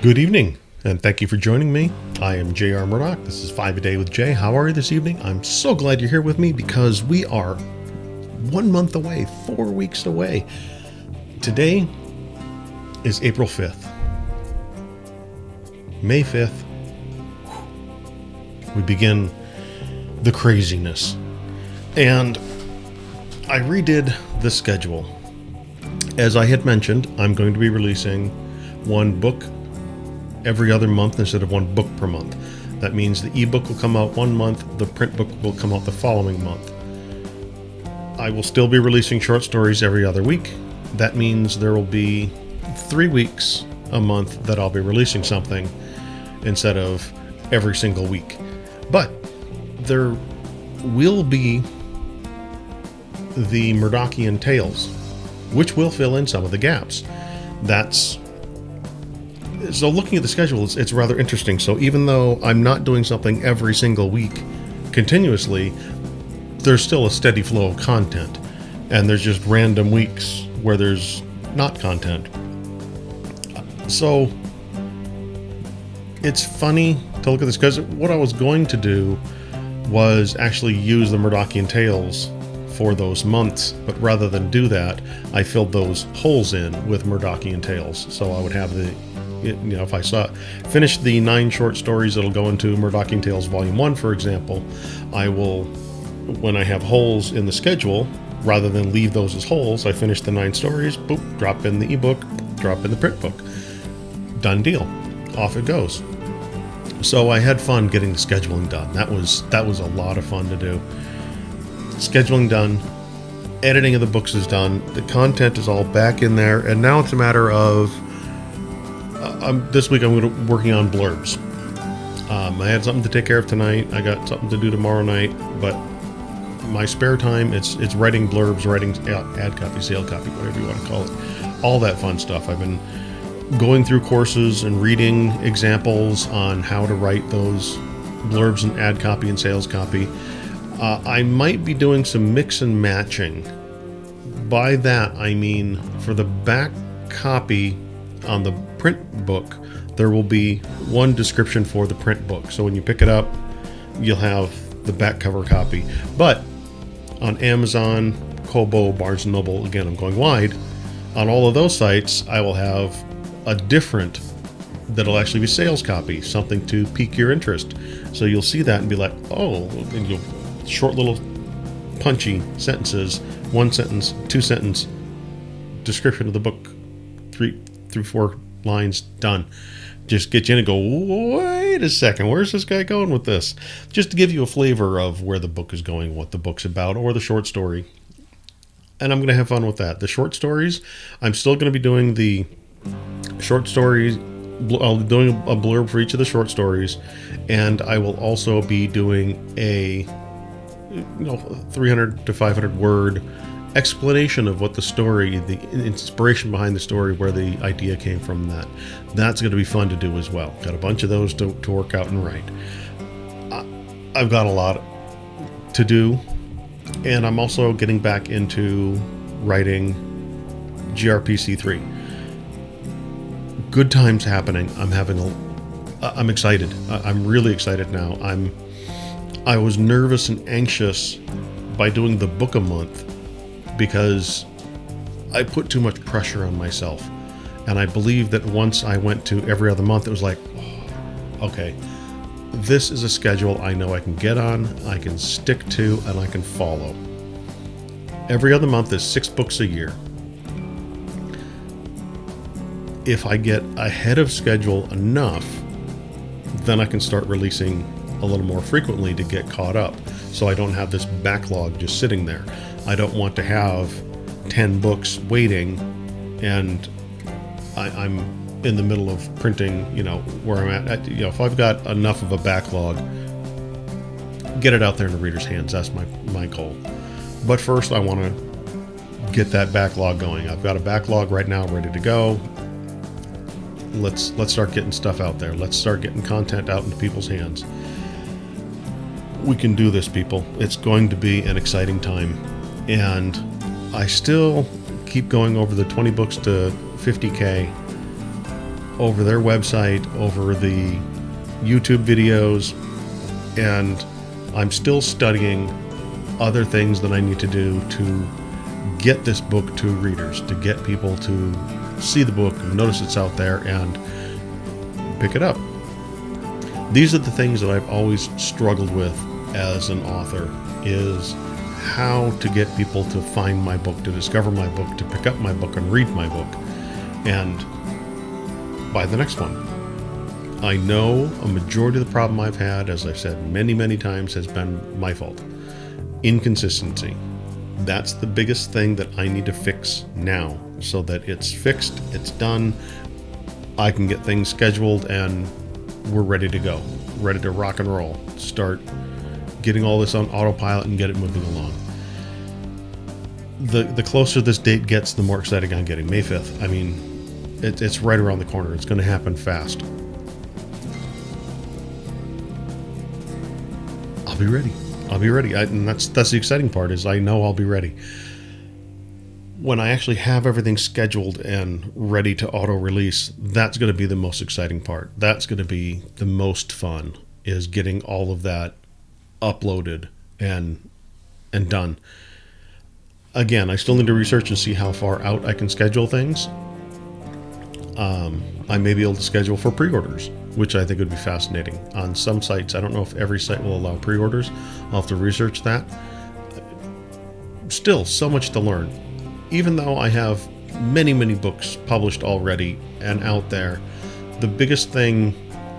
Good evening, and thank you for joining me. I am J.R. Murdock. This is 5 a Day with Jay. How are you this evening? I'm so glad you're here with me because we are 1 month away, 4 weeks away. Today is April 5th. May 5th, we begin the craziness. And I redid the schedule. As I had mentioned, I'm going to be releasing one book every other month instead of one book per month. That means the ebook will come out 1 month, the print book will come out the following month. I will still be releasing short stories every other week. That means there will be 3 weeks a month that I'll be releasing something instead of every single week. But there will be the Murdockian tales, which will fill in some of the gaps. So looking at the schedule, it's rather interesting. So even though I'm not doing something every single week continuously, there's still a steady flow of content. And there's just random weeks where there's not content. So it's funny to look at this because what I was going to do was actually use the Murdockian tales for those months, but rather than do that, I filled those holes in with Murdockian tales. So I would have if I finish the 9 short stories that'll go into Murdockian Tales Volume 1, for example, I will, when I have holes in the schedule, rather than leave those as holes, I finish the 9 stories, boop, drop in the ebook, drop in the print book. Done deal. Off it goes. So I had fun getting the scheduling done. That was a lot of fun to do. Scheduling done, editing of the books is done, the content is all back in there, and now it's a matter of this week I'm working on blurbs. I had something to take care of tonight. I got something to do tomorrow night, but my spare time, it's writing blurbs, writing ad copy, sale copy, whatever you want to call it. All that fun stuff. I've been going through courses and reading examples on how to write those blurbs and ad copy and sales copy. I might be doing some mix and matching. By that, I mean for the back copy on the print book, there will be one description for the print book. So when you pick it up, you'll have the back cover copy. But on Amazon, Kobo, Barnes & Noble, again, I'm going wide, on all of those sites, I will have a different that'll actually be sales copy, something to pique your interest. So you'll see that and be like, oh, and you'll short little punchy sentences, 1 sentence, 2 sentence description of the book, 3 through 4 lines, done. Just get you in and go, wait a second, where's this guy going with this? Just to give you a flavor of where the book is going, what the book's about, or the short story. And I'm going to have fun with that. The short stories, I'm still going to be doing the short stories. I'll be doing a blurb for each of the short stories, and I will also be doing a 300 to 500 word explanation of what the story, the inspiration behind the story, where the idea came from. That's going to be fun to do as well. Got a bunch of those to work out and write. I've got a lot to do, and I'm also getting back into writing gRPC3. Good times happening. I'm excited. I'm really excited now. I was nervous and anxious by doing the book a month because I put too much pressure on myself. And I believe that once I went to every other month, it was like, oh, okay, this is a schedule I know I can get on, I can stick to, and I can follow. Every other month is 6 books a year. If I get ahead of schedule enough, then I can start releasing a little more frequently to get caught up, so I don't have this backlog just sitting there. I don't want to have 10 books waiting and I'm in the middle of printing, where I'm at. If I've got enough of a backlog, get it out there in the reader's hands. That's my goal. But first, I want to get that backlog going. I've got a backlog right now ready to go. Let's start getting stuff out there. Let's start getting content out into people's hands. We can do this, people. It's going to be an exciting time. And I still keep going over the 20 books to 50K. over their website, over the YouTube videos, and I'm still studying other things that I need to do to get this book to readers, to get people to see the book, notice it's out there, and pick it up. These are the things that I've always struggled with as an author, is how to get people to find my book, to discover my book, to pick up my book and read my book, and buy the next one. I know a majority of the problem I've had, as I've said many, many times, has been my fault. Inconsistency. That's the biggest thing that I need to fix now, so that it's fixed, it's done, I can get things scheduled, and we're ready to go, ready to rock and roll, start getting all this on autopilot and get it moving along. The closer this date gets, the more excited I'm getting. May 5th. I mean, it's right around the corner. It's going to happen fast. I'll be ready. And that's the exciting part, is I know I'll be ready. When I actually have everything scheduled and ready to auto-release, that's going to be the most exciting part. That's going to be the most fun, is getting all of that uploaded and done. Again, I still need to research and see how far out I can schedule things. I may be able to schedule for pre-orders, which I think would be fascinating. On some sites, I don't know if every site will allow pre-orders. I'll have to research that. Still, so much to learn. Even though I have many, many books published already and out there, the biggest thing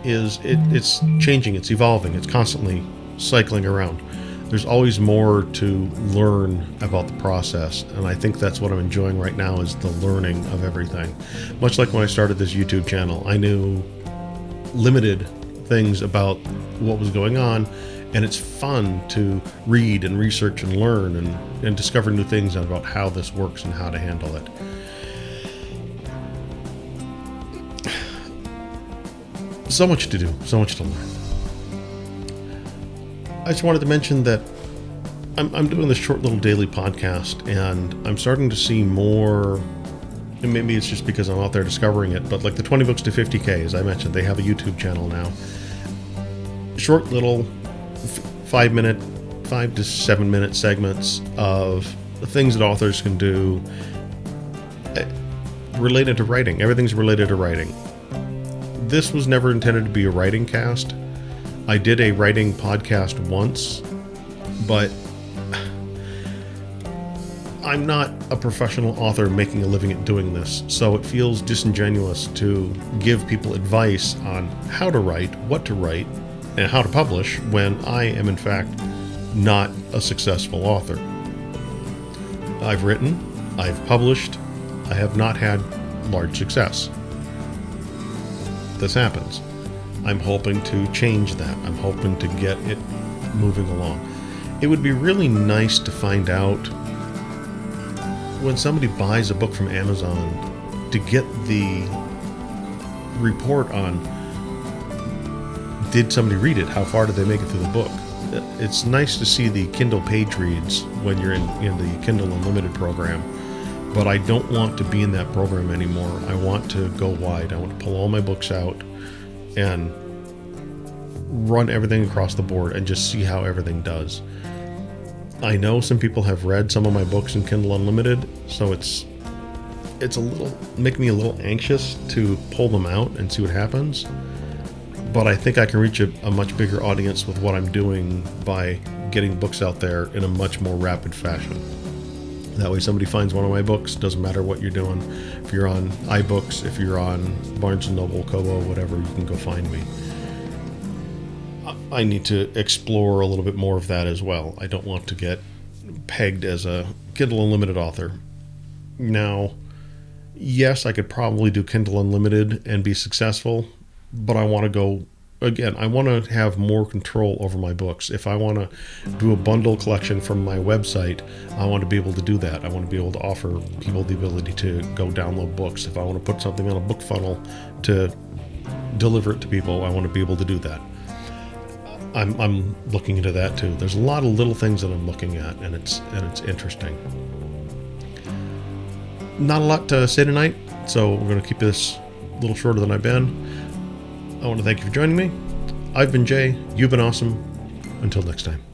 is it's changing, it's evolving, it's constantly cycling around. There's always more to learn about the process, and I think that's what I'm enjoying right now, is the learning of everything. Much like when I started this YouTube channel, I knew limited things about what was going on, and it's fun to read and research and learn and discover new things about how this works and how to handle it. So much to do, so much to learn. I just wanted to mention that I'm doing this short little daily podcast, and I'm starting to see more, and maybe it's just because I'm out there discovering it, but like the 20 books to 50K, as I mentioned, they have a YouTube channel now. Short little 5 to 7 minute segments of the things that authors can do related to writing. Everything's related to writing. This was never intended to be a writing cast. I did a writing podcast once, but I'm not a professional author making a living at doing this, so it feels disingenuous to give people advice on how to write, what to write, and how to publish when I am in fact not a successful author. I've written, I've published, I have not had large success. This happens. I'm hoping to change that. I'm hoping to get it moving along. It would be really nice to find out when somebody buys a book from Amazon, to get the report on, did somebody read it? How far did they make it through the book? It's nice to see the Kindle page reads when you're in the Kindle Unlimited program, but I don't want to be in that program anymore. I want to go wide. I want to pull all my books out and run everything across the board and just see how everything does. I know some people have read some of my books in Kindle Unlimited, so it's a little, making me a little anxious to pull them out and see what happens. But I think I can reach a much bigger audience with what I'm doing by getting books out there in a much more rapid fashion. That way somebody finds one of my books, doesn't matter what you're doing. If you're on iBooks, if you're on Barnes & Noble, Kobo, whatever, you can go find me. I need to explore a little bit more of that as well. I don't want to get pegged as a Kindle Unlimited author. Now, yes, I could probably do Kindle Unlimited and be successful, but I want to go, again, I want to have more control over my books. If I want to do a bundle collection from my website, I want to be able to do that. I want to be able to offer people the ability to go download books. If I want to put something on a book funnel to deliver it to people, I want to be able to do that. I'm looking into that too. There's a lot of little things that I'm looking at, and it's interesting. Not a lot to say tonight, so we're going to keep this little shorter than I've been. I want to thank you for joining me. I've been Jay. You've been awesome. Until next time.